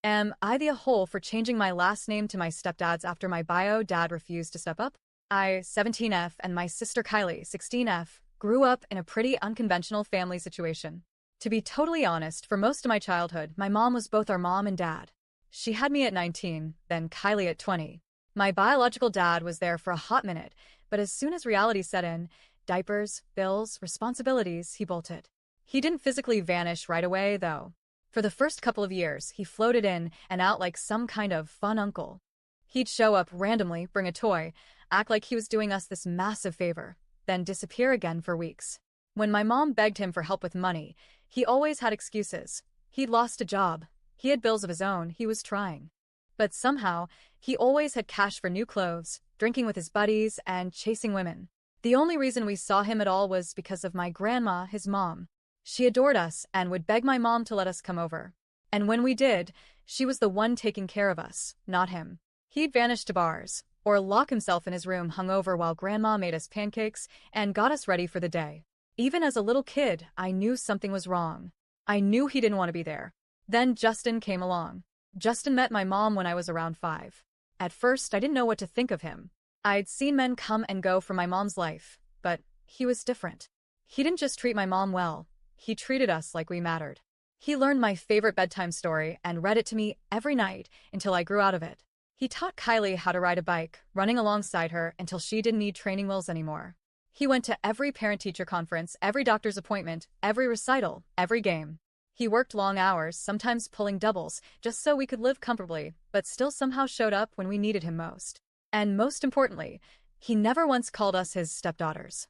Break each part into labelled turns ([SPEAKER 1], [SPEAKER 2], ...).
[SPEAKER 1] Am I the a-hole for changing my last name to my stepdad's after my bio dad refused to step up? I, 17F, and my sister Kylie, 16F, grew up in a pretty unconventional family situation. To be totally honest, for most of my childhood, my mom was both our mom and dad. She had me at 19, then Kylie at 20. My biological dad was there for a hot minute, but as soon as reality set in, diapers, bills, responsibilities, he bolted. He didn't physically vanish right away, though. For the first couple of years, he floated in and out like some kind of fun uncle. He'd show up randomly, bring a toy, act like he was doing us this massive favor, then disappear again for weeks. When my mom begged him for help with money, he always had excuses. He'd lost a job. He had bills of his own. He was trying. But somehow, he always had cash for new clothes, drinking with his buddies, and chasing women. The only reason we saw him at all was because of my grandma, his mom. She adored us and would beg my mom to let us come over. And when we did, she was the one taking care of us, not him. He'd vanish to bars, or lock himself in his room hungover while grandma made us pancakes and got us ready for the day. Even as a little kid, I knew something was wrong. I knew he didn't want to be there. Then Justin came along. Justin met my mom when I was around 5. At first, I didn't know what to think of him. I'd seen men come and go from my mom's life, but he was different. He didn't just treat my mom well. He treated us like we mattered. He learned my favorite bedtime story and read it to me every night until I grew out of it. He taught Kylie how to ride a bike, running alongside her until she didn't need training wheels anymore. He went to every parent-teacher conference, every doctor's appointment, every recital, every game. He worked long hours, sometimes pulling doubles, just so we could live comfortably, but still somehow showed up when we needed him most. And most importantly, he never once called us his stepdaughters.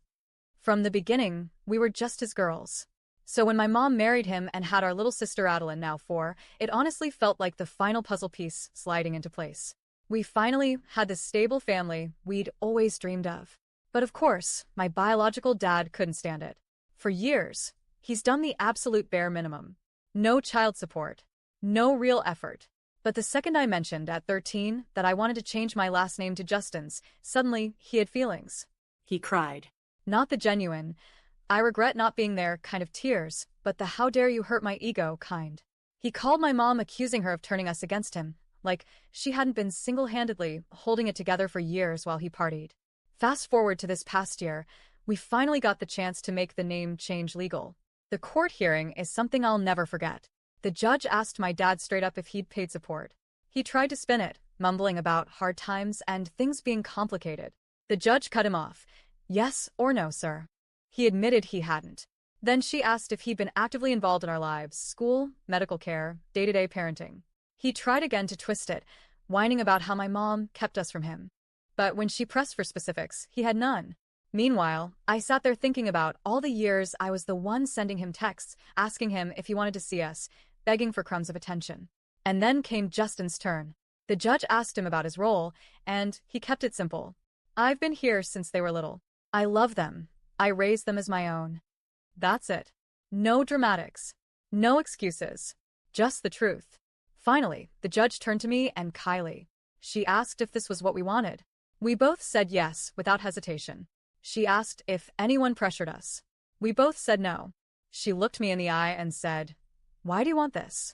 [SPEAKER 1] From the beginning, we were just his girls. So when my mom married him and had our little sister Adeline, now 4, it honestly felt like the final puzzle piece sliding into place. We finally had the stable family we'd always dreamed of. But of course, my biological dad couldn't stand it. For years, he's done the absolute bare minimum. No child support. No real effort. But the second I mentioned at 13 that I wanted to change my last name to Justin's, suddenly he had feelings.
[SPEAKER 2] He cried.
[SPEAKER 1] Not the genuine, I regret not being there kind of tears, but the how dare you hurt my ego kind. He called my mom, accusing her of turning us against him, like she hadn't been single-handedly holding it together for years while he partied. Fast forward to this past year, we finally got the chance to make the name change legal. The court hearing is something I'll never forget. The judge asked my dad straight up if he'd paid support. He tried to spin it, mumbling about hard times and things being complicated. The judge cut him off. Yes or no, sir? He admitted he hadn't. Then she asked if he'd been actively involved in our lives, school, medical care, day-to-day parenting. He tried again to twist it, whining about how my mom kept us from him. But when she pressed for specifics, he had none. Meanwhile, I sat there thinking about all the years I was the one sending him texts, asking him if he wanted to see us, begging for crumbs of attention. And then came Justin's turn. The judge asked him about his role, and he kept it simple. I've been here since they were little. I love them. I raised them as my own. That's it. No dramatics. No excuses. Just the truth. Finally, the judge turned to me and Kylie. She asked if this was what we wanted. We both said yes, without hesitation. She asked if anyone pressured us. We both said no. She looked me in the eye and said, "Why do you want this?"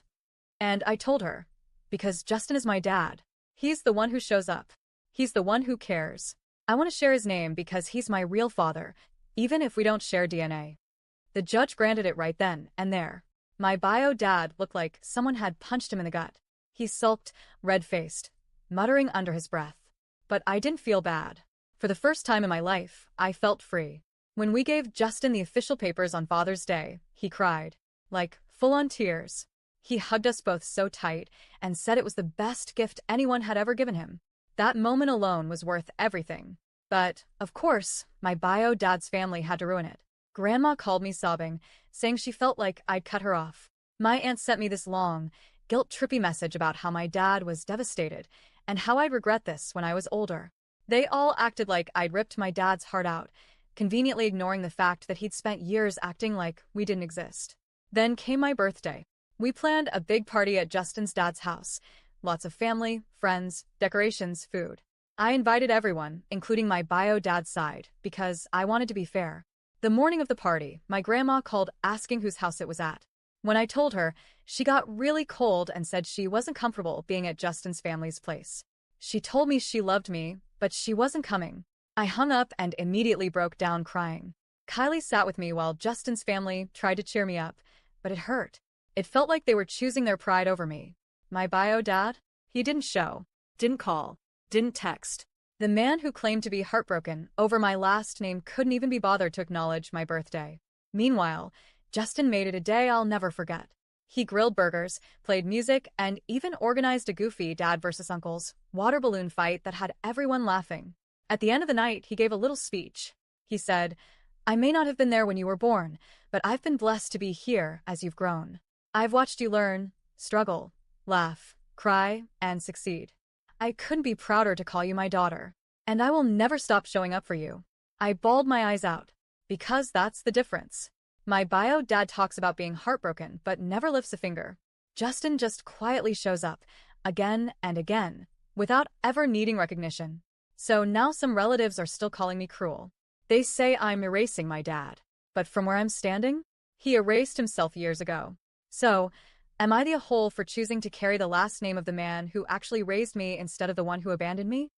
[SPEAKER 1] And I told her, "Because Justin is my dad. He's the one who shows up. He's the one who cares. I want to share his name because he's my real father, even if we don't share DNA." The judge granted it right then and there. My bio dad looked like someone had punched him in the gut. He sulked, red-faced, muttering under his breath. But I didn't feel bad. For the first time in my life, I felt free. When we gave Justin the official papers on Father's Day, he cried. Like, full-on tears. He hugged us both so tight and said it was the best gift anyone had ever given him. That moment alone was worth everything. But, of course, my bio dad's family had to ruin it. Grandma called me sobbing, saying she felt like I'd cut her off. My aunt sent me this long, guilt-trippy message about how my dad was devastated and how I'd regret this when I was older. They all acted like I'd ripped my dad's heart out, conveniently ignoring the fact that he'd spent years acting like we didn't exist. Then came my birthday. We planned a big party at Justin's dad's house. Lots of family, friends, decorations, food. I invited everyone, including my bio dad's side, because I wanted to be fair. The morning of the party, my grandma called asking whose house it was at. When I told her, she got really cold and said she wasn't comfortable being at Justin's family's place. She told me she loved me, but she wasn't coming. I hung up and immediately broke down crying. Kylie sat with me while Justin's family tried to cheer me up, but it hurt. It felt like they were choosing their pride over me. My bio dad? He didn't show, didn't call, didn't text. The man who claimed to be heartbroken over my last name couldn't even be bothered to acknowledge my birthday. Meanwhile, Justin made it a day I'll never forget. He grilled burgers, played music, and even organized a goofy dad versus uncles water balloon fight that had everyone laughing. At the end of the night, he gave a little speech. He said, "I may not have been there when you were born, but I've been blessed to be here as you've grown. I've watched you learn, struggle, laugh, cry, and succeed. I couldn't be prouder to call you my daughter. And I will never stop showing up for you." I bawled my eyes out. Because that's the difference. My bio dad talks about being heartbroken but never lifts a finger. Justin just quietly shows up, again and again, without ever needing recognition. So now some relatives are still calling me cruel. They say I'm erasing my dad. But from where I'm standing, he erased himself years ago. So, am I the a-hole for choosing to carry the last name of the man who actually raised me instead of the one who abandoned me?